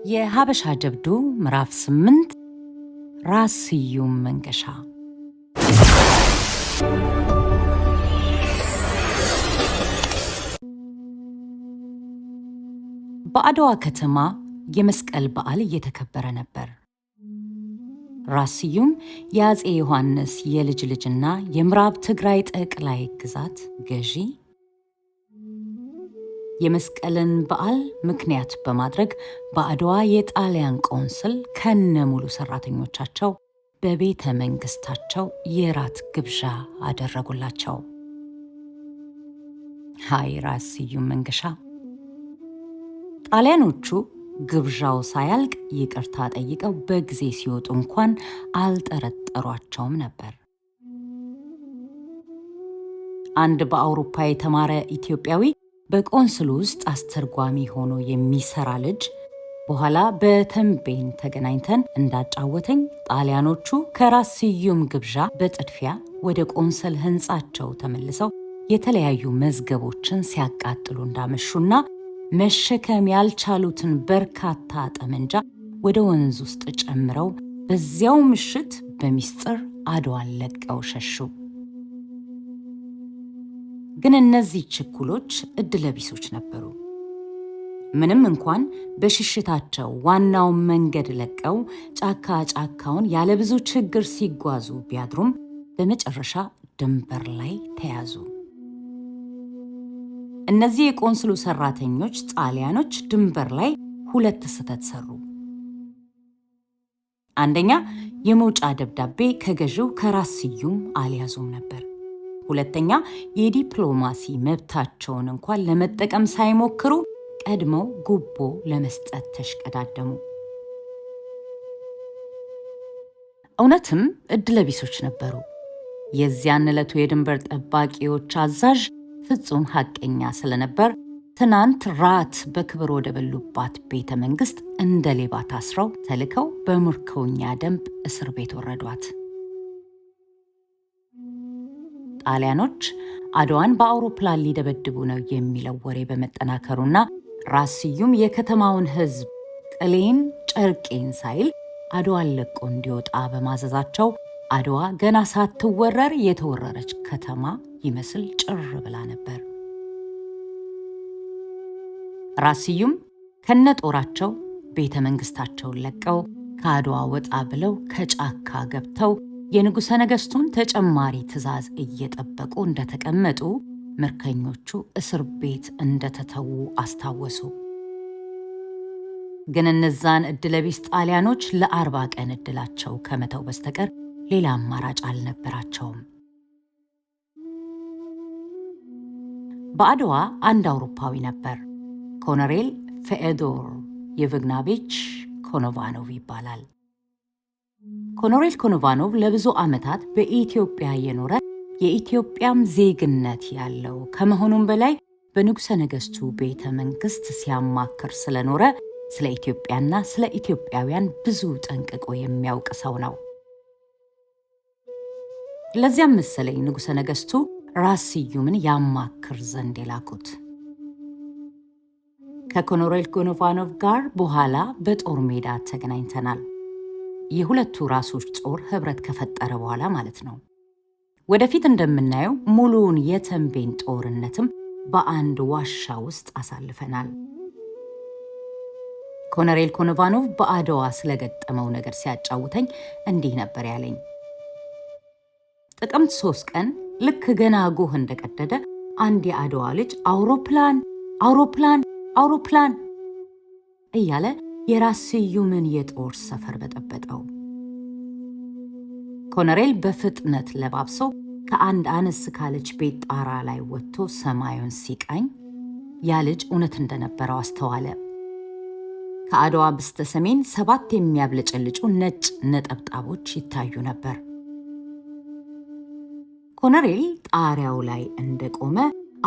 የሀበሻ ጀብዱ ምዕራፍ 8 ራስ ስዩም መንገሻ። በአድዋ ከተማ የመስቀል በዓል እየተከበረ ነበር። ራስ ስዩም የአፄ ዮሐንስ የልጅ ልጅና የምዕራብ ትግራይ ጠቅላይ ግዛት ገዢ የመስቀልን በዓል ምክንያት በማድረግ በአድዋ የጣሊያን ቆንስል ከነሙሉ ሰራተኞቻቸው በቤተ መንግስታቸው የራት ግብዣ አደረጉላቸው። ሃይ ራስ ስዩም መንገሻ። ጣሊያኖቹ ግብዣው ሳያልቅ ይቅርታ ጠይቀው በጊዜ ሲወጡ እንኳን አልጠረጠሯቸውም ነበር። አንድ በአውሮፓ የተማረ ኢትዮጵያዊ በቆንስሉ ውስጥ አስተርጓሚ ሆኖ የሚሰራ ልጅ በኋላ በተንቤን ተገናኝተን እንዳጫወተኝ ጣሊያኖቹ ከራስ ስዩም ግብዣ በጥድፊያ ወደ ቆንስል ሕንጻቸው ተመልሰው የተለያዩ መዝገቦችን ሲያቃጥሉ እንዳመሹና መሸከም ያልቻሉትን በርካታ ጠመንጃ ወደ ወንዝ ውስጥ ጨምረው በዚያው ምሽት በሚስጥር አድዋን ለቀው ሸሹ። ግን እነዚህ ችኩሎች እድለቢሶች ነበሩ። ምንም እንኳን በሽሽታቸው ዋናውን መንገድ ለቀው ጫካ ጫካውን ያለ ብዙ ችግር ሲጓዙ ቢያድሩም በመጨረሻ ድንበር ላይ ተያዙ። እነዚህ የቆንስሉ ሰራተኞች ጣሊያኖች ድንበር ላይ ሁለት ስህተት ሰሩ። አንደኛ፣ የመውጫ ደብዳቤ ከገዢው ከራስ ስዩም አልያዙም ነበር። ሁለተኛ፣ የዲፕሎማሲ መብታቸውን እንኳን ለመጠቀም ሳይሞክሩ ቀድመው ጉቦ ለመስጠት ተሽቀዳደሙ። እውነትም እድለቢሶች ነበሩ። የዚያን ዕለቱ የድንበር ጠባቂዎች አዛዥ ፍጹም ሐቀኛ ስለነበር ትናንት ራት በክብር ወደ በሉባት ቤተ መንግስት እንደ ሌባ ታስረው ተልከው በምርኮኛ ደንብ እስር ቤት ወረዷት። ጣሊያኖች አድዋን በአውሮፕላን ሊደበድቡ ነው የሚለው ወሬ በመጠናከሩና ራስ ስዩም የከተማውን ሕዝብ ቅሌን ጨርቄን ሳይል አድዋን ለቆ እንዲወጣ በማዘዛቸው አድዋ ገና ሳትወረር የተወረረች ከተማ ይመስል ጭር ብላ ነበር። ራስ ስዩም ከነጦራቸው ቤተ መንግስታቸውን ለቀው ከአድዋ ወጣ ብለው ከጫካ ገብተው የንጉሠ ነገሥቱን ተጨማሪ ትዕዛዝ እየጠበቁ እንደተቀመጡ ምርኮኞቹ እስር ቤት እንደተተዉ አስታወሱ። ግን እነዛን እድለቢስ ጣሊያኖች ለ40 ቀን እድላቸው ከመተው በስተቀር ሌላ አማራጭ አልነበራቸውም። በአድዋ አንድ አውሮፓዊ ነበር። ኮሎኔል ፌኦዶር የቭግናቪች ኮኖቫኖቭ ይባላል። ኮሎኔል ኮኖቫኖቭ ለብዙ ዓመታት በኢትዮጵያ የኖረ የኢትዮጵያም ዜግነት ያለው ከመሆኑም በላይ በንጉሠ ነገሥቱ ቤተ መንግስት ሲያማክር ስለኖረ ስለ ኢትዮጵያና ስለ ኢትዮጵያውያን ብዙ ጠንቅቆ የሚያውቅ ሰው ነው። ለዚያም መሰለኝ ንጉሠ ነገሥቱ ራስ ስዩምን ያማክር ዘንድ የላኩት። ከኮሎኔል ኮኖቫኖቭ ጋር በኋላ በጦር ሜዳ ተገናኝተናል። የሁለቱ ራሶች ጦር ህብረት ከፈጠረ በኋላ ማለት ነው። ወደፊት እንደምናየው ሙሉውን የተንቤን ጦርነትም በአንድ ዋሻ ውስጥ አሳልፈናል። ኮሎኔል ኮኖቫኖቭ በአድዋ ስለገጠመው ነገር ሲያጫውተኝ እንዲህ ነበር ያለኝ። ጥቅምት 3 ቀን ልክ ገና ጎህ እንደቀደደ አንድ የአድዋ ልጅ አውሮፕላን አውሮፕላን አውሮፕላን እያለ የራስ ስዩምን የጦር ሰፈር በጠበጠው። ኮሎኔል በፍጥነት ለባብሰው ከአንድ አነስ ካለች ቤት ጣራ ላይ ወጥቶ ሰማዩን ሲቃኝ ያ ልጅ እውነት እንደነበረው አስተዋለ። ከአድዋ በስተ ሰሜን 7 የሚያብለጨልጩ ነጭ ነጠብጣቦች ይታዩ ነበር። ኮሎኔል ጣሪያው ላይ እንደቆመ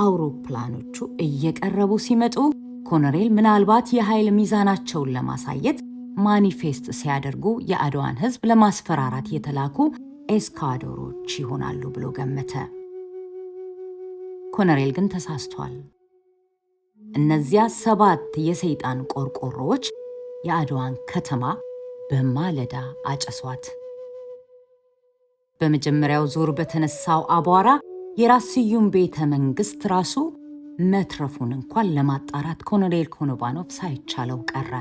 አውሮፕላኖቹ እየቀረቡ ሲመጡ ኮሎኔል ምናልባት የኃይል ሚዛናቸውን ለማሳየት ማኒፌስት ሲያደርጉ የአድዋን ሕዝብ ለማስፈራራት የተላኩ ኤስካድሮች ይሆናሉ ብሎ ገመተ። ኮሎኔል ግን ተሳስቷል። እነዚያ 7 የሰይጣን ቆርቆሮዎች የአድዋን ከተማ በማለዳ አጨሷት። በመጀመሪያው ዙር በተነሳው አቧራ የራስ ስዩም ቤተ መንግስት ራሱ መትረፉን እንኳን ለማጣራት ኮሎኔል ኮኖቫኖቭ ሳይቻለው ቀረ።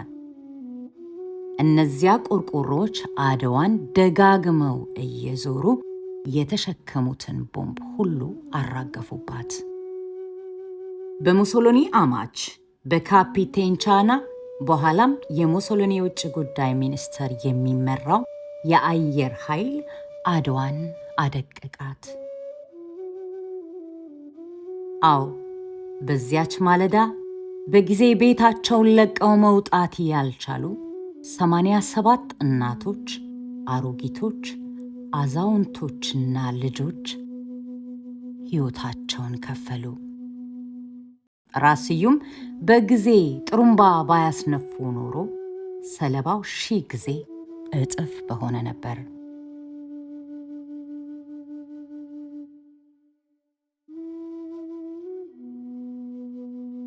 እነዚያ ቆርቆሮዎች አድዋን ደጋግመው እየዞሩ የተሸከሙትን ቦምብ ሁሉ አራገፉባት። በሙሶሎኒ አማች በካፒቴን ቻና በኋላም የሙሶሎኒ የውጭ ጉዳይ ሚኒስትር የሚመራው የአየር ኃይል አድዋን አደቀቃት። አዎ፣ በዚያች ማለዳ በጊዜ ቤታቸውን ለቀው መውጣት ያልቻሉ 87 እናቶች፣ አሮጊቶች፣ አዛውንቶችና ልጆች ሕይወታቸውን ከፈሉ። ራስ ስዩም በጊዜ ጥሩምባ ባያስነፉ ኖሮ ሰለባው 1000 ጊዜ እጥፍ በሆነ ነበር።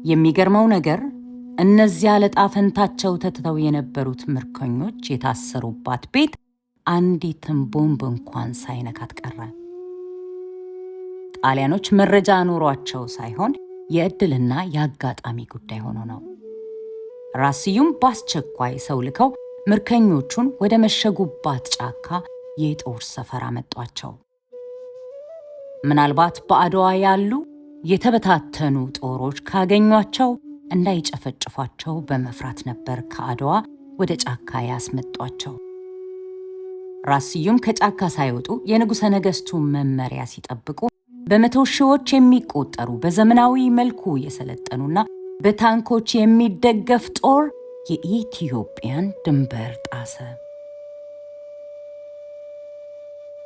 የሚገርመው ነገር እነዚያ ለጣፈንታቸው ተትተው የነበሩት ምርኮኞች የታሰሩባት ቤት አንዲትም ቦምብ እንኳን ሳይነካት ቀረ። ጣሊያኖች መረጃ ኖሯቸው ሳይሆን የዕድልና የአጋጣሚ ጉዳይ ሆኖ ነው። ራስ ስዩም በአስቸኳይ ሰው ልከው ምርኮኞቹን ወደ መሸጉባት ጫካ የጦር ሰፈር አመጧቸው። ምናልባት በአድዋ ያሉ የተበታተኑ ጦሮች ካገኟቸው እንዳይጨፈጭፏቸው በመፍራት ነበር ከአድዋ ወደ ጫካ ያስመጧቸው። ራስ ስዩም ከጫካ ሳይወጡ የንጉሠ ነገሥቱ መመሪያ ሲጠብቁ በመቶ ሺዎች የሚቆጠሩ በዘመናዊ መልኩ የሰለጠኑና በታንኮች የሚደገፍ ጦር የኢትዮጵያን ድንበር ጣሰ።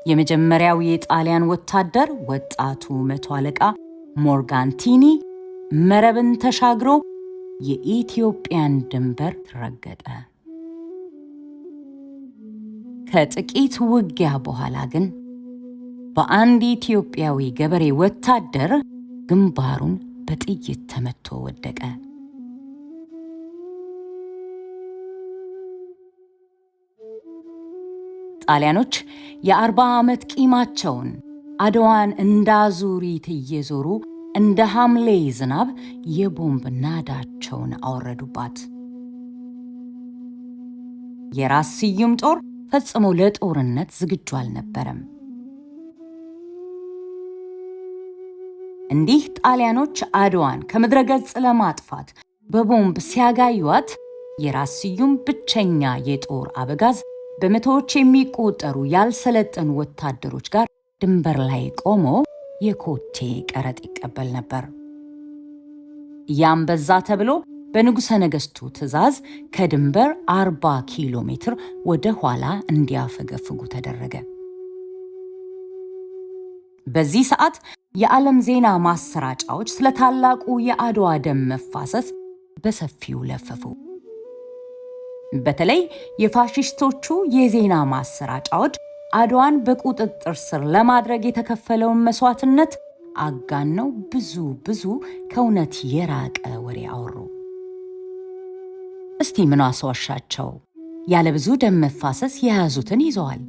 የመጀመሪያው የጣሊያን ወታደር ወጣቱ መቶ አለቃ ሞርጋንቲኒ መረብን ተሻግሮ የኢትዮጵያን ድንበር ረገጠ። ከጥቂት ውጊያ በኋላ ግን በአንድ ኢትዮጵያዊ ገበሬ ወታደር ግንባሩን በጥይት ተመቶ ወደቀ። ጣሊያኖች የ40 ዓመት ቂማቸውን አድዋን እንዳዙሪት እየዞሩ እንደ ሐምሌ ዝናብ የቦምብ ናዳቸውን አወረዱባት። የራስ ስዩም ጦር ፈጽሞ ለጦርነት ዝግጁ አልነበረም። እንዲህ ጣሊያኖች አድዋን ከምድረ ገጽ ለማጥፋት በቦምብ ሲያጋዩት የራስ ስዩም ብቸኛ የጦር አበጋዝ በመቶዎች የሚቆጠሩ ያልሰለጠኑ ወታደሮች ጋር ድንበር ላይ ቆሞ የኮቴ ቀረጥ ይቀበል ነበር። ያም በዛ ተብሎ በንጉሠ ነገሥቱ ትእዛዝ ከድንበር 40 ኪሎ ሜትር ወደ ኋላ እንዲያፈገፍጉ ተደረገ። በዚህ ሰዓት የዓለም ዜና ማሰራጫዎች ስለ ታላቁ የአድዋ ደም መፋሰስ በሰፊው ለፈፉ። በተለይ የፋሽስቶቹ የዜና ማሰራጫዎች አድዋን በቁጥጥር ስር ለማድረግ የተከፈለውን መስዋዕትነት አጋነው ብዙ ከእውነት የራቀ ወሬ አወሩ። እስቲ ምን አስዋሻቸው? ያለ ብዙ ደም መፋሰስ የያዙትን ይዘዋል።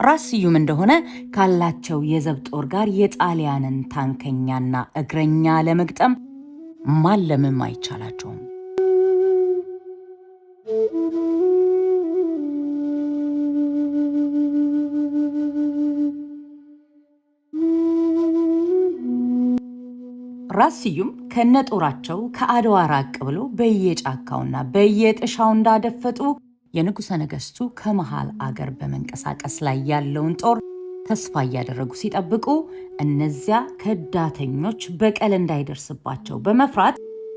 ራስ ስዩም እንደሆነ ካላቸው የዘብ ጦር ጋር የጣሊያንን ታንከኛና እግረኛ ለመግጠም ማለምም አይቻላቸውም። ራስ ስዩም ከነጦራቸው ከአድዋ ራቅ ብሎ በየጫካውና በየጥሻው እንዳደፈጡ የንጉሠ ነገሥቱ ከመሃል አገር በመንቀሳቀስ ላይ ያለውን ጦር ተስፋ እያደረጉ ሲጠብቁ እነዚያ ከዳተኞች በቀል እንዳይደርስባቸው በመፍራት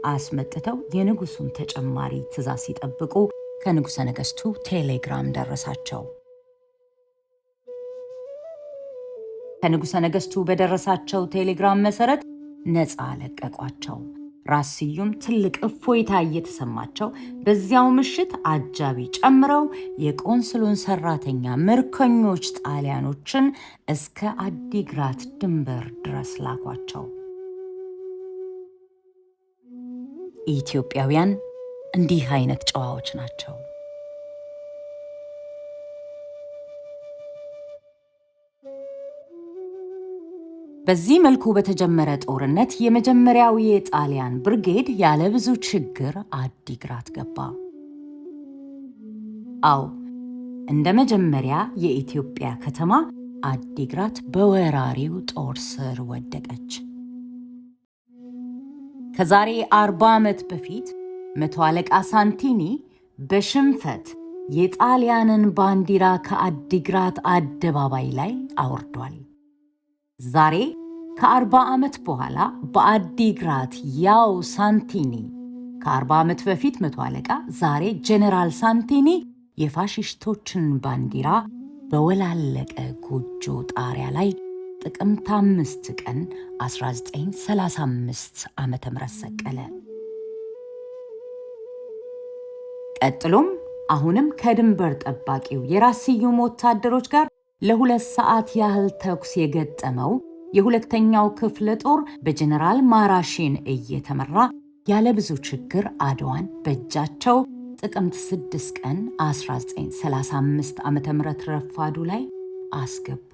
አስመጥተው የንጉሡን ተጨማሪ ትእዛዝ ሲጠብቁ ከንጉሠ ነገሥቱ ቴሌግራም ደረሳቸው። ከንጉሠ ነገሥቱ በደረሳቸው ቴሌግራም መሰረት ነፃ ለቀቋቸው። ራስ ስዩም ትልቅ እፎይታ እየተሰማቸው በዚያው ምሽት አጃቢ ጨምረው የቆንስሉን ሰራተኛ ምርኮኞች ጣሊያኖችን እስከ አዲግራት ድንበር ድረስ ላኳቸው። ኢትዮጵያውያን እንዲህ አይነት ጨዋዎች ናቸው። በዚህ መልኩ በተጀመረ ጦርነት የመጀመሪያው የጣሊያን ብርጌድ ያለ ብዙ ችግር አዲግራት ገባ። አዎ፣ እንደ መጀመሪያ የኢትዮጵያ ከተማ አዲግራት በወራሪው ጦር ስር ወደቀች። ከዛሬ 40 ዓመት በፊት መቶ አለቃ ሳንቲኒ በሽንፈት የጣሊያንን ባንዲራ ከአዲግራት አደባባይ ላይ አውርዷል። ዛሬ ከ40 ዓመት በኋላ በአዲግራት ያው ሳንቲኒ ከ40 ዓመት በፊት መቶ አለቃ ዛሬ ጄኔራል ሳንቲኒ የፋሽስቶችን ባንዲራ በወላለቀ ጎጆ ጣሪያ ላይ ጥቅምት 5 ቀን 1935 ዓ.ም ሰቀለ። ቀጥሎም አሁንም ከድንበር ጠባቂው የራስ ስዩም ወታደሮች ጋር ለ2 ሰዓት ያህል ተኩስ የገጠመው የሁለተኛው ክፍለ ጦር በጀነራል ማራሺን እየተመራ ያለ ብዙ ችግር አድዋን በእጃቸው ጥቅምት 6 ቀን 1935 ዓ.ም ረፋዱ ላይ አስገቡ።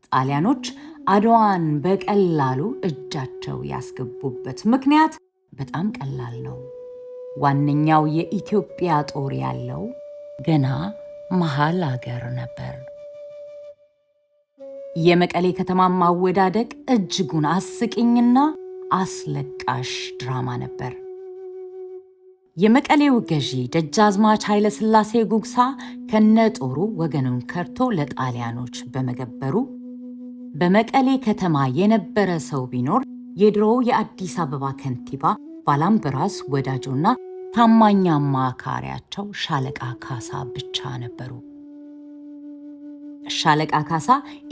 ጣሊያኖች አድዋን በቀላሉ እጃቸው ያስገቡበት ምክንያት በጣም ቀላል ነው። ዋነኛው የኢትዮጵያ ጦር ያለው ገና መሃል አገር ነበር። የመቀሌ ከተማ ማወዳደቅ እጅጉን አስቂኝና አስለቃሽ ድራማ ነበር። የመቀሌው ገዢ ደጃዝማች ኃይለ ሥላሴ ጉግሳ ከነጦሩ ወገኑን ከርቶ ለጣሊያኖች በመገበሩ በመቀሌ ከተማ የነበረ ሰው ቢኖር የድሮው የአዲስ አበባ ከንቲባ ባላምበራስ ወዳጆና ታማኝ አማካሪያቸው ሻለቃ ካሳ ብቻ ነበሩ። ሻለቃ ካሳ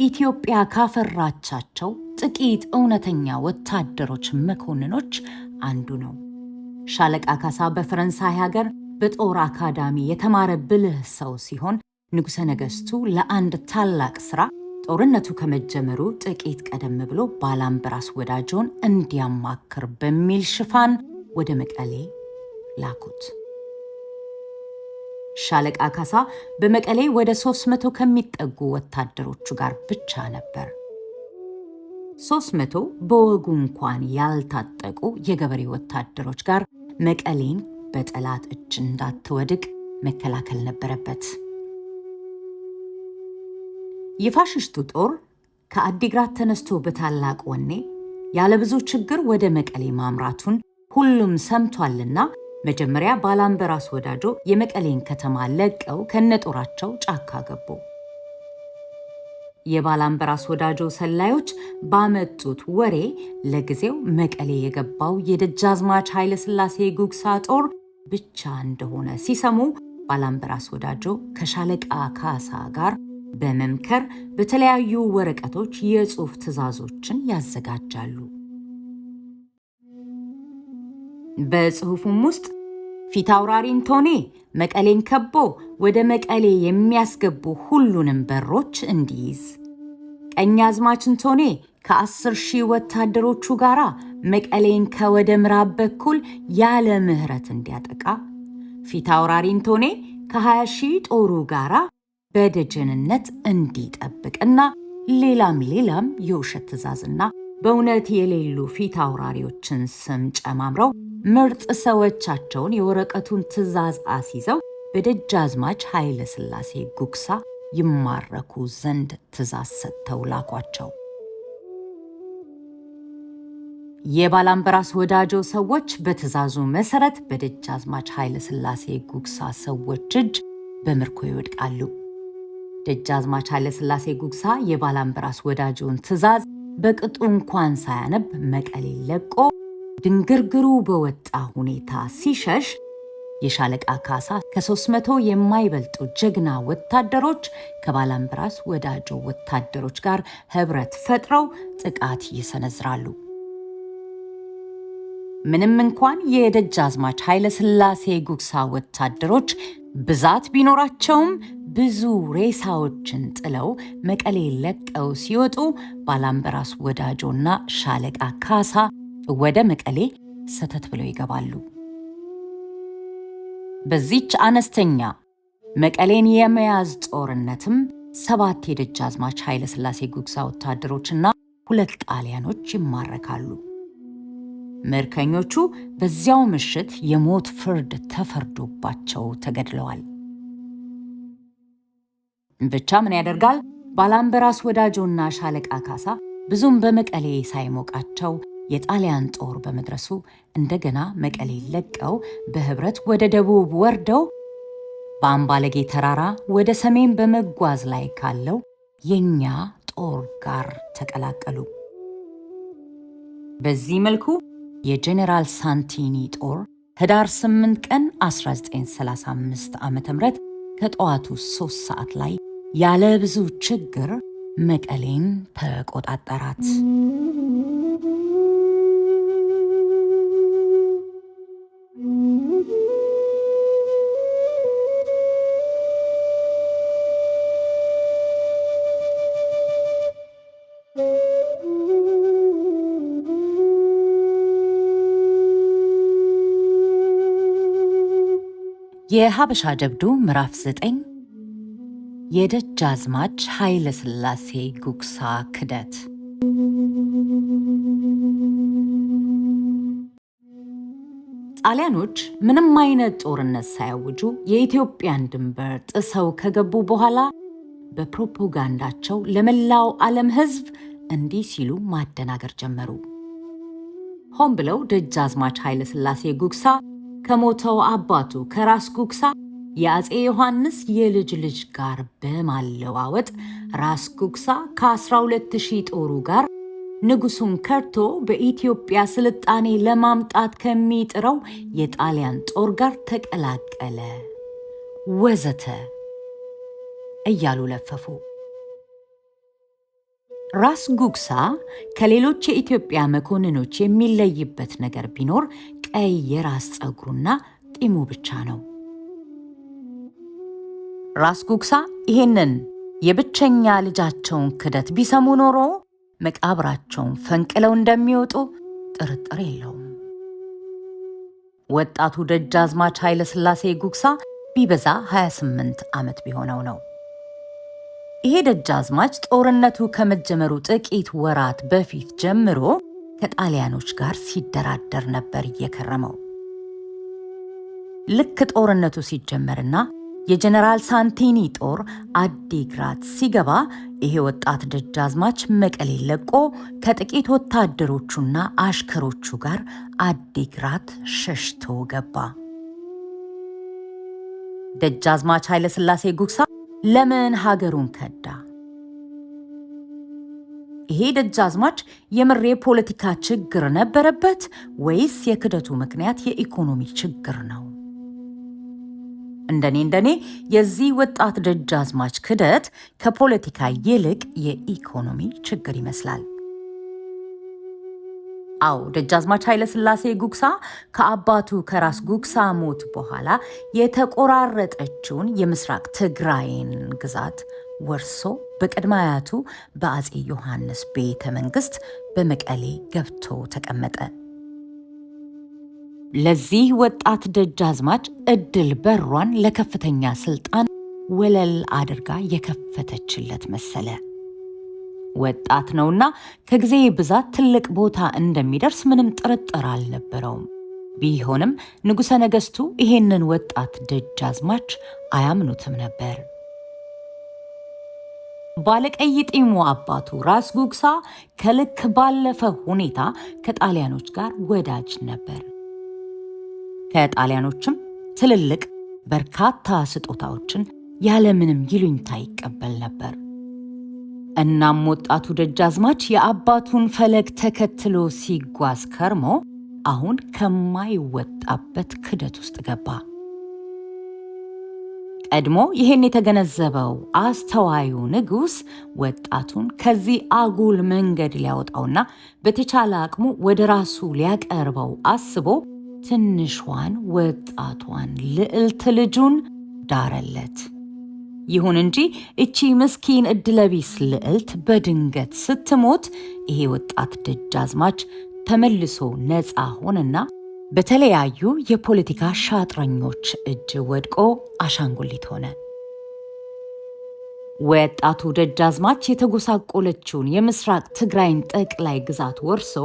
ኢትዮጵያ ካፈራቻቸው ጥቂት እውነተኛ ወታደሮች መኮንኖች አንዱ ነው። ሻለቃ ካሳ በፈረንሳይ ሀገር በጦር አካዳሚ የተማረ ብልህ ሰው ሲሆን ንጉሠ ነገሥቱ ለአንድ ታላቅ ሥራ ጦርነቱ ከመጀመሩ ጥቂት ቀደም ብሎ ባላምበራስ ወዳጆን እንዲያማክር በሚል ሽፋን ወደ መቀሌ ላኩት። ሻለቃ ካሳ በመቀሌ ወደ 300 ከሚጠጉ ወታደሮቹ ጋር ብቻ ነበር። 300 በወጉ እንኳን ያልታጠቁ የገበሬ ወታደሮች ጋር መቀሌን በጠላት እጅ እንዳትወድቅ መከላከል ነበረበት። የፋሽስቱ ጦር ከአዲግራት ተነስቶ በታላቅ ወኔ ያለብዙ ችግር ወደ መቀሌ ማምራቱን ሁሉም ሰምቷልና መጀመሪያ ባላምበራስ ወዳጆ የመቀሌን ከተማ ለቀው ከነጦራቸው ጫካ ገቡ። የባላምበራስ ወዳጆ ሰላዮች ባመጡት ወሬ ለጊዜው መቀሌ የገባው የደጃዝማች ኃይለ ሥላሴ ጉግሳ ጦር ብቻ እንደሆነ ሲሰሙ ባላምበራስ ወዳጆ ከሻለቃ ካሳ ጋር በመምከር በተለያዩ ወረቀቶች የጽሑፍ ትዕዛዞችን ያዘጋጃሉ። በጽሑፉም ውስጥ ፊታውራሪ አንቶኔ መቀሌን ከቦ ወደ መቀሌ የሚያስገቡ ሁሉንም በሮች እንዲይዝ፣ ቀኛዝማች አንቶኔ ከ10,000 ወታደሮቹ ጋር መቀሌን ከወደ ምዕራብ በኩል ያለ ምሕረት እንዲያጠቃ፣ ፊታውራሪ አንቶኔ ከ20,000 ጦሩ ጋር በደጀንነት እንዲጠብቅና ሌላም የውሸት ትዕዛዝና በእውነት የሌሉ ፊት አውራሪዎችን ስም ጨማምረው ምርጥ ሰዎቻቸውን የወረቀቱን ትዕዛዝ አስይዘው በደጃዝማች ኃይለ ሥላሴ ጉግሳ ይማረኩ ዘንድ ትዕዛዝ ሰጥተው ላኳቸው። የባላምበራስ ወዳጆ ሰዎች በትዕዛዙ መሰረት በደጃዝማች ኃይለ ሥላሴ ጉግሳ ሰዎች እጅ በምርኮ ይወድቃሉ። ደጃዝማች ኃይለ ሥላሴ ጉግሳ የባላምበራስ ወዳጆን ትዕዛዝ በቅጡ እንኳን ሳያነብ መቀሌ ለቆ ድንግርግሩ በወጣ ሁኔታ ሲሸሽ የሻለቃ ካሳ ከ300 የማይበልጡ ጀግና ወታደሮች ከባላምበራስ ወዳጆ ወታደሮች ጋር ህብረት ፈጥረው ጥቃት ይሰነዝራሉ። ምንም እንኳን የደጃዝማች ኃይለ ሥላሴ ጉግሳ ወታደሮች ብዛት ቢኖራቸውም ብዙ ሬሳዎችን ጥለው መቀሌ ለቀው ሲወጡ ባላምበራስ ወዳጆና ሻለቃ ካሳ ወደ መቀሌ ሰተት ብለው ይገባሉ። በዚች አነስተኛ መቀሌን የመያዝ ጦርነትም 7 የደጃዝማች ኃይለ ሥላሴ ጉግሳ ወታደሮችና 2 ጣሊያኖች ይማረካሉ። ምርኮኞቹ በዚያው ምሽት የሞት ፍርድ ተፈርዶባቸው ተገድለዋል። ብቻ ምን ያደርጋል፣ ባላምበራስ ወዳጆና ሻለቃ ካሳ ብዙም በመቀሌ ሳይሞቃቸው የጣሊያን ጦር በመድረሱ እንደገና መቀሌ ለቀው በህብረት ወደ ደቡብ ወርደው በአምባለጌ ተራራ ወደ ሰሜን በመጓዝ ላይ ካለው የኛ ጦር ጋር ተቀላቀሉ። በዚህ መልኩ የጄኔራል ሳንቲኒ ጦር ህዳር 8 ቀን 1935 ዓ.ም ከጠዋቱ 3 ሰዓት ላይ ያለ ብዙ ችግር መቀሌን ተቆጣጠራት። የሀበሻ ጀብዱ ምዕራፍ 9 የደጃዝማች ኃይለ ሥላሴ ጉግሳ ክደት። ጣሊያኖች ምንም አይነት ጦርነት ሳያውጁ የኢትዮጵያን ድንበር ጥሰው ከገቡ በኋላ በፕሮፓጋንዳቸው ለመላው ዓለም ሕዝብ እንዲህ ሲሉ ማደናገር ጀመሩ። ሆን ብለው ደጃዝማች ኃይለ ሥላሴ ጉግሳ ከሞተው አባቱ ከራስ ጉግሳ የአፄ ዮሐንስ የልጅ ልጅ ጋር በማለዋወጥ ራስ ጉግሳ ከ12,000 ጦሩ ጋር ንጉሱን ከርቶ በኢትዮጵያ ስልጣኔ ለማምጣት ከሚጥረው የጣሊያን ጦር ጋር ተቀላቀለ ወዘተ እያሉ ለፈፉ። ራስ ጉግሳ ከሌሎች የኢትዮጵያ መኮንኖች የሚለይበት ነገር ቢኖር ቀይ የራስ ፀጉሩና ጢሙ ብቻ ነው። ራስ ጉግሳ ይሄንን የብቸኛ ልጃቸውን ክደት ቢሰሙ ኖሮ መቃብራቸውን ፈንቅለው እንደሚወጡ ጥርጥር የለውም። ወጣቱ ደጃዝማች ኃይለ ሥላሴ ጉግሳ ቢበዛ 28 ዓመት ቢሆነው ነው። ይሄ ደጃዝማች ጦርነቱ ከመጀመሩ ጥቂት ወራት በፊት ጀምሮ ከጣሊያኖች ጋር ሲደራደር ነበር እየከረመው። ልክ ጦርነቱ ሲጀመርና የጀነራል ሳንቲኒ ጦር አዲግራት ሲገባ ይሄ ወጣት ደጃዝማች መቀሌ ለቆ ከጥቂት ወታደሮቹና አሽከሮቹ ጋር አዲግራት ሸሽቶ ገባ። ደጃዝማች ኃይለ ሥላሴ ጉግሳ ለምን ሀገሩን ከዳ? ይሄ ደጃዝማች የምሬ ፖለቲካ ችግር ነበረበት ወይስ የክደቱ ምክንያት የኢኮኖሚ ችግር ነው? እንደኔ የዚህ ወጣት ደጃዝማች ክደት ከፖለቲካ ይልቅ የኢኮኖሚ ችግር ይመስላል። አዎ ደጃዝማች ኃይለ ሥላሴ ጉግሳ ከአባቱ ከራስ ጉግሳ ሞት በኋላ የተቆራረጠችውን የምስራቅ ትግራይን ግዛት ወርሶ በቅድመ አያቱ በአፄ ዮሐንስ ቤተ መንግስት በመቀሌ ገብቶ ተቀመጠ። ለዚህ ወጣት ደጃዝማች እድል በሯን ለከፍተኛ ስልጣን ወለል አድርጋ የከፈተችለት መሰለ። ወጣት ነውና ከጊዜ ብዛት ትልቅ ቦታ እንደሚደርስ ምንም ጥርጥር አልነበረውም። ቢሆንም ንጉሠ ነገሥቱ ይሄንን ወጣት ደጃዝማች አያምኑትም ነበር። ባለቀይ ጢሙ አባቱ ራስ ጉግሳ ከልክ ባለፈ ሁኔታ ከጣሊያኖች ጋር ወዳጅ ነበር። ከጣሊያኖችም ትልልቅ በርካታ ስጦታዎችን ያለምንም ይሉኝታ ይቀበል ነበር። እናም ወጣቱ ደጃዝማች የአባቱን ፈለግ ተከትሎ ሲጓዝ ከርሞ አሁን ከማይወጣበት ክደት ውስጥ ገባ። ቀድሞ ይህን የተገነዘበው አስተዋዩ ንጉሥ ወጣቱን ከዚህ አጉል መንገድ ሊያወጣውና በተቻለ አቅሙ ወደ ራሱ ሊያቀርበው አስቦ ትንሿን ወጣቷን ልዕልት ልጁን ዳረለት። ይሁን እንጂ እቺ ምስኪን እድለቢስ ልዕልት በድንገት ስትሞት ይሄ ወጣት ደጃዝማች ተመልሶ ነፃ ሆነና በተለያዩ የፖለቲካ ሻጥረኞች እጅ ወድቆ አሻንጉሊት ሆነ። ወጣቱ ደጃዝማች የተጎሳቆለችውን የምስራቅ ትግራይን ጠቅላይ ግዛት ወርሶ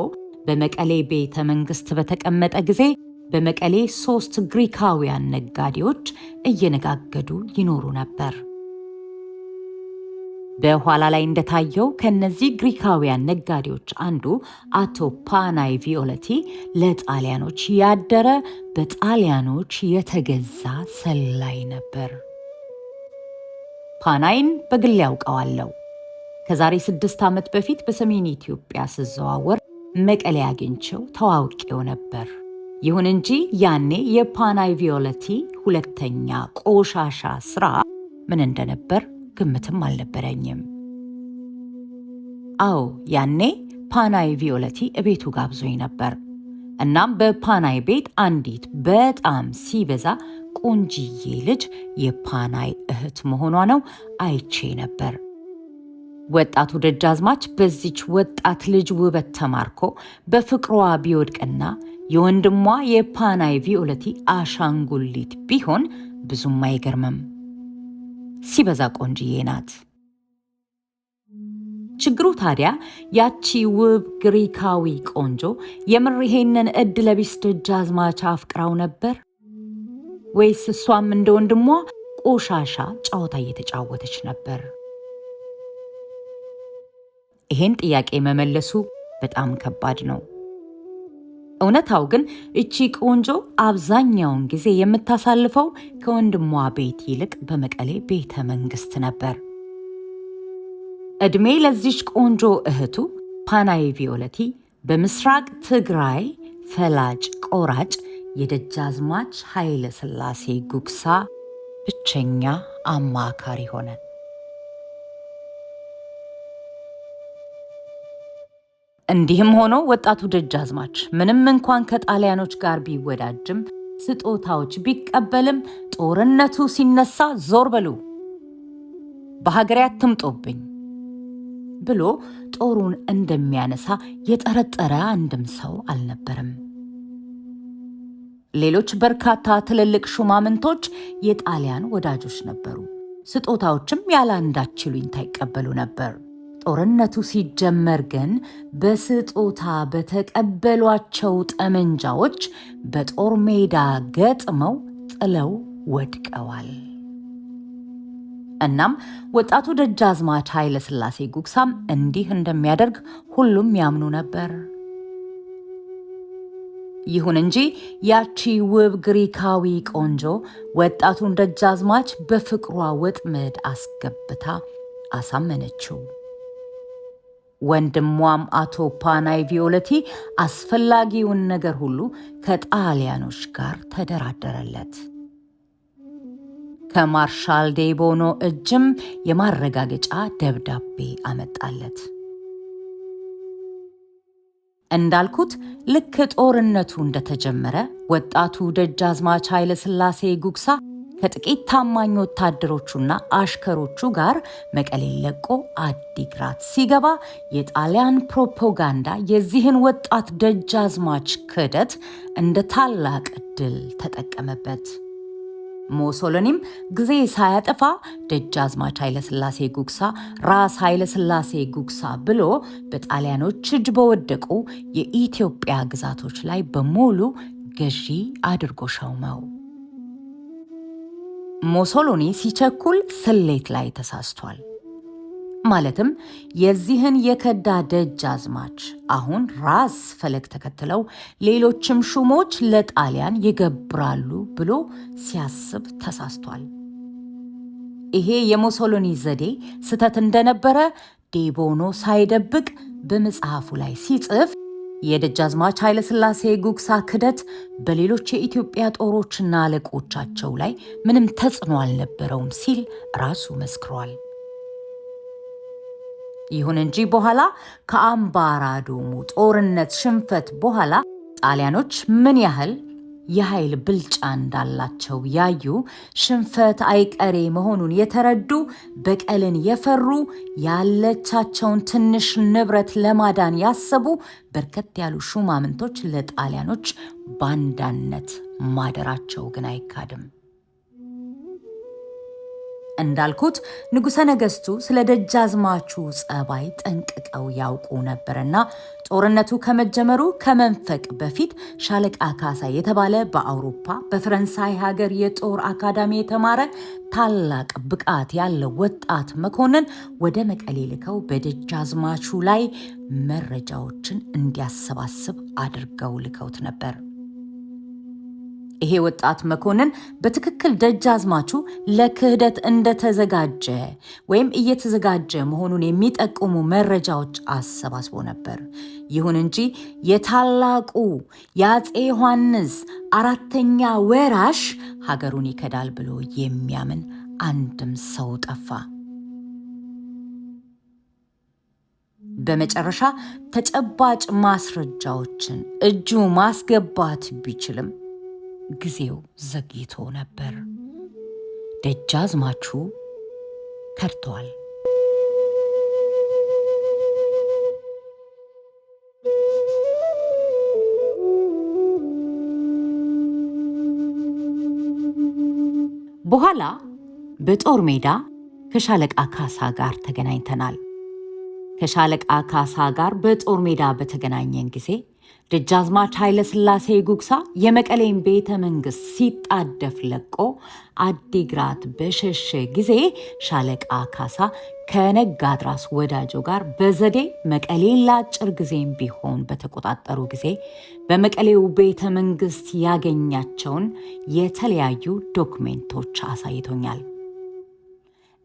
በመቀሌ ቤተ መንግስት በተቀመጠ ጊዜ በመቀሌ 3 ግሪካውያን ነጋዴዎች እየነጋገዱ ይኖሩ ነበር። በኋላ ላይ እንደታየው ከነዚህ ግሪካውያን ነጋዴዎች አንዱ አቶ ፓናይ ቪዮለቲ ለጣሊያኖች ያደረ በጣሊያኖች የተገዛ ሰላይ ነበር። ፓናይን በግል ያውቀዋለሁ። ከዛሬ 6 ዓመት በፊት በሰሜን ኢትዮጵያ ስዘዋወር መቀሌ አግኝቼው ተዋውቄው ነበር። ይሁን እንጂ ያኔ የፓናይ ቪዮለቲ ሁለተኛ ቆሻሻ ስራ ምን እንደነበር ግምትም አልነበረኝም። አዎ ያኔ ፓናይ ቪዮለቲ እቤቱ ጋብዞኝ ነበር። እናም በፓናይ ቤት አንዲት በጣም ሲበዛ ቆንጂዬ ልጅ የፓናይ እህት መሆኗ ነው አይቼ ነበር። ወጣቱ ደጃዝማች በዚች ወጣት ልጅ ውበት ተማርኮ በፍቅሯ ቢወድቅና የወንድሟ የፓናይ ቪዮለቲ አሻንጉሊት ቢሆን ብዙም አይገርምም። ሲበዛ ቆንጂዬ ናት። ችግሩ ታዲያ ያቺ ውብ ግሪካዊ ቆንጆ የምር ይሄንን እድለቢስ ደጃዝማች አፍቅራው ነበር ወይስ እሷም እንደ ወንድሟ ቆሻሻ ጨዋታ እየተጫወተች ነበር? ይሄን ጥያቄ መመለሱ በጣም ከባድ ነው። እውነታው ግን እቺ ቆንጆ አብዛኛውን ጊዜ የምታሳልፈው ከወንድሟ ቤት ይልቅ በመቀሌ ቤተ መንግስት ነበር። እድሜ ለዚች ቆንጆ እህቱ ፓናይ ቪዮለቲ በምስራቅ ትግራይ ፈላጭ ቆራጭ የደጃዝማች ኃይለ ሥላሴ ጉግሳ ብቸኛ አማካሪ ሆነ። እንዲህም ሆኖ ወጣቱ ደጃዝማች ምንም እንኳን ከጣሊያኖች ጋር ቢወዳጅም ስጦታዎች ቢቀበልም ጦርነቱ ሲነሳ ዞር በሉ፣ በሀገሬ አትምጦብኝ ብሎ ጦሩን እንደሚያነሳ የጠረጠረ አንድም ሰው አልነበረም። ሌሎች በርካታ ትልልቅ ሹማምንቶች የጣሊያን ወዳጆች ነበሩ። ስጦታዎችም ያለ አንዳች ይሉኝታ ይቀበሉ ነበር። ጦርነቱ ሲጀመር ግን በስጦታ በተቀበሏቸው ጠመንጃዎች በጦር ሜዳ ገጥመው ጥለው ወድቀዋል። እናም ወጣቱ ደጃዝማች ኃይለ ሥላሴ ጉግሳም እንዲህ እንደሚያደርግ ሁሉም ያምኑ ነበር። ይሁን እንጂ ያቺ ውብ ግሪካዊ ቆንጆ ወጣቱን ደጃዝማች በፍቅሯ ወጥመድ አስገብታ አሳመነችው። ወንድሟም አቶ ፓናይ ቪዮለቲ አስፈላጊውን ነገር ሁሉ ከጣሊያኖች ጋር ተደራደረለት። ከማርሻል ዴቦኖ እጅም የማረጋገጫ ደብዳቤ አመጣለት። እንዳልኩት ልክ ጦርነቱ እንደተጀመረ ወጣቱ ደጃዝማች ኃይለ ሥላሴ ጉግሳ ከጥቂት ታማኝ ወታደሮቹና አሽከሮቹ ጋር መቀሌን ለቆ አዲግራት ሲገባ የጣሊያን ፕሮፓጋንዳ የዚህን ወጣት ደጃዝማች ክህደት እንደ ታላቅ ድል ተጠቀመበት። ሞሶሎኒም ጊዜ ሳያጠፋ ደጃዝማች ኃይለ ሥላሴ ጉግሳ ራስ ኃይለ ሥላሴ ጉግሳ ብሎ በጣሊያኖች እጅ በወደቁ የኢትዮጵያ ግዛቶች ላይ በሙሉ ገዢ አድርጎ ሾመው። ሞሶሎኒ ሲቸኩል ስሌት ላይ ተሳስቷል። ማለትም የዚህን የከዳ ደጃዝማች አሁን ራስ ፈለግ ተከትለው ሌሎችም ሹሞች ለጣሊያን ይገብራሉ ብሎ ሲያስብ ተሳስቷል። ይሄ የሞሶሎኒ ዘዴ ስህተት እንደነበረ ዴቦኖ ሳይደብቅ በመጽሐፉ ላይ ሲጽፍ የደጃዝማች ኃይለ ሥላሴ ጉግሳ ክደት በሌሎች የኢትዮጵያ ጦሮችና አለቆቻቸው ላይ ምንም ተጽዕኖ አልነበረውም ሲል ራሱ መስክሯል። ይሁን እንጂ በኋላ ከአምባራዶሙ ጦርነት ሽንፈት በኋላ ጣሊያኖች ምን ያህል የኃይል ብልጫ እንዳላቸው ያዩ፣ ሽንፈት አይቀሬ መሆኑን የተረዱ፣ በቀልን የፈሩ፣ ያለቻቸውን ትንሽ ንብረት ለማዳን ያሰቡ በርከት ያሉ ሹማምንቶች ለጣሊያኖች ባንዳነት ማደራቸው ግን አይካድም። እንዳልኩት ንጉሠ ነገሥቱ ስለ ደጃዝማቹ ጸባይ ጠንቅቀው ያውቁ ነበርና ጦርነቱ ከመጀመሩ ከመንፈቅ በፊት ሻለቃ ካሳ የተባለ በአውሮፓ በፈረንሳይ ሀገር የጦር አካዳሚ የተማረ ታላቅ ብቃት ያለው ወጣት መኮንን ወደ መቀሌ ልከው በደጃዝማቹ ላይ መረጃዎችን እንዲያሰባስብ አድርገው ልከውት ነበር። ይሄ ወጣት መኮንን በትክክል ደጃዝማቹ ለክህደት እንደተዘጋጀ ወይም እየተዘጋጀ መሆኑን የሚጠቁሙ መረጃዎች አሰባስቦ ነበር። ይሁን እንጂ የታላቁ የአፄ ዮሐንስ አራተኛ ወራሽ ሀገሩን ይከዳል ብሎ የሚያምን አንድም ሰው ጠፋ። በመጨረሻ ተጨባጭ ማስረጃዎችን እጁ ማስገባት ቢችልም ጊዜው ዘግይቶ ነበር። ደጃዝማቹ ከድተዋል። በኋላ በጦር ሜዳ ከሻለቃ ካሳ ጋር ተገናኝተናል። ከሻለቃ ካሳ ጋር በጦር ሜዳ በተገናኘን ጊዜ ደጃዝማች ኃይለ ሥላሴ ጉግሳ የመቀሌን ቤተ መንግሥት ሲጣደፍ ለቆ አዲግራት በሸሸ ጊዜ ሻለቃ ካሳ ከነጋድራስ ወዳጆ ጋር በዘዴ መቀሌን ለአጭር ጊዜም ቢሆን በተቆጣጠሩ ጊዜ በመቀሌው ቤተ መንግሥት ያገኛቸውን የተለያዩ ዶክሜንቶች አሳይቶኛል።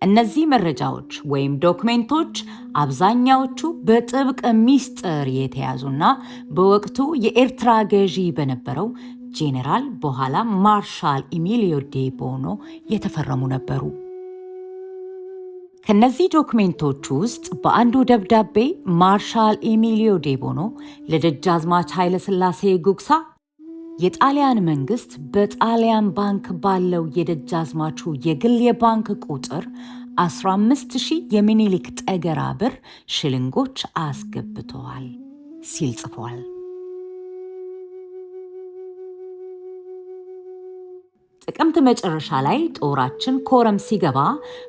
እነዚህ መረጃዎች ወይም ዶክሜንቶች አብዛኛዎቹ በጥብቅ ሚስጥር የተያዙና በወቅቱ የኤርትራ ገዢ በነበረው ጄኔራል በኋላ ማርሻል ኢሚሊዮ ዴ ቦኖ የተፈረሙ ነበሩ። ከነዚህ ዶክሜንቶች ውስጥ በአንዱ ደብዳቤ ማርሻል ኢሚሊዮ ዴ ቦኖ ለደጃዝማች ኃይለ ሥላሴ ጉግሳ የጣሊያን መንግስት በጣሊያን ባንክ ባለው የደጃዝማቹ የግል የባንክ ቁጥር 15,000 የሚኒሊክ ጠገራ ብር ሽልንጎች አስገብተዋል ሲል ጽፏል። ጥቅምት መጨረሻ ላይ ጦራችን ኮረም ሲገባ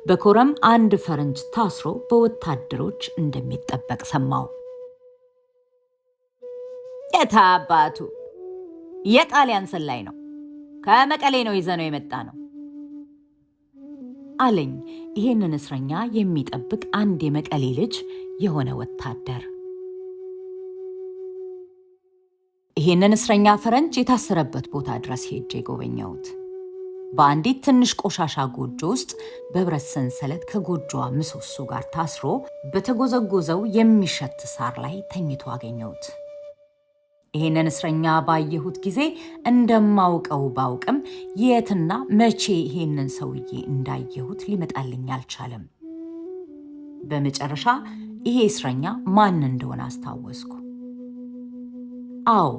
በኮረም አንድ ፈረንጅ ታስሮ በወታደሮች እንደሚጠበቅ ሰማው። የታባቱ የጣሊያን ሰላይ ነው፣ ከመቀሌ ነው ይዘነው የመጣ ነው አለኝ ይሄንን እስረኛ የሚጠብቅ አንድ የመቀሌ ልጅ የሆነ ወታደር። ይሄንን እስረኛ ፈረንጅ የታሰረበት ቦታ ድረስ ሄጄ ጎበኘሁት። በአንዲት ትንሽ ቆሻሻ ጎጆ ውስጥ በብረት ሰንሰለት ከጎጆዋ ምሰሶ ጋር ታስሮ በተጎዘጎዘው የሚሸት ሳር ላይ ተኝቶ አገኘሁት። ይሄንን እስረኛ ባየሁት ጊዜ እንደማውቀው ባውቅም የትና መቼ ይሄንን ሰውዬ እንዳየሁት ሊመጣልኝ አልቻለም። በመጨረሻ ይሄ እስረኛ ማን እንደሆነ አስታወስኩ። አዎ፣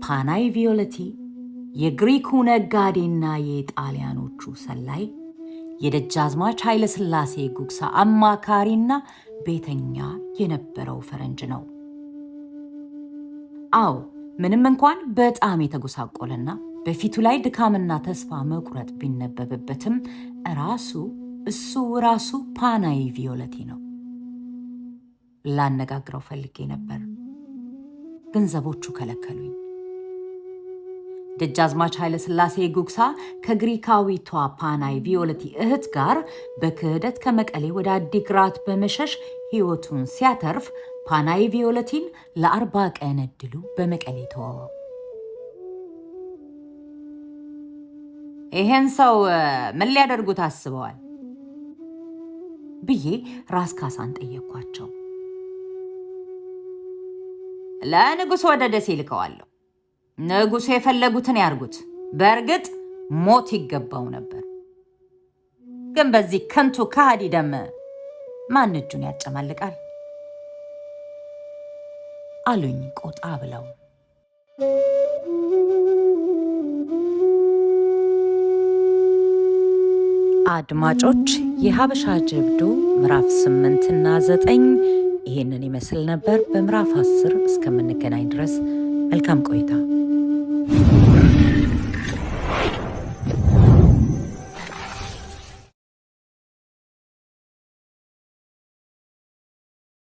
ፓናይ ቪዮለቲ የግሪኩ ነጋዴና የጣሊያኖቹ ሰላይ የደጃዝማች ኃይለ ሥላሴ ጉግሳ አማካሪና ቤተኛ የነበረው ፈረንጅ ነው። አዎ፣ ምንም እንኳን በጣም የተጎሳቆለና በፊቱ ላይ ድካምና ተስፋ መቁረጥ ቢነበብበትም እሱ ራሱ ፓናይ ቪዮለቲ ነው። ላነጋግረው ፈልጌ ነበር፣ ገንዘቦቹ ከለከሉኝ። ደጃዝማች ኃይለ ሥላሴ ጉግሳ ከግሪካዊቷ ፓናይ ቪዮለቲ እህት ጋር በክህደት ከመቀሌ ወደ አዲግራት በመሸሽ ሕይወቱን ሲያተርፍ ፓናይ ቪዮለቲን ለ40 ቀን ዕድሉ በመቀሌ ተወው። ይሄን ሰው ምን ሊያደርጉት አስበዋል ብዬ ራስ ካሳን ጠየኳቸው። ለንጉሥ ወደ ደሴ ልከዋለሁ። ንጉሡ የፈለጉትን ያርጉት። በእርግጥ ሞት ይገባው ነበር፣ ግን በዚህ ከንቱ ከሃዲ ደም ማን እጁን ያጨማልቃል? አሉኝ ቆጣ ብለው። አድማጮች፣ የሀበሻ ጀብዱ ምዕራፍ 8 እና 9 ይህንን ይመስል ነበር። በምዕራፍ 10 እስከምንገናኝ ድረስ መልካም ቆይታ።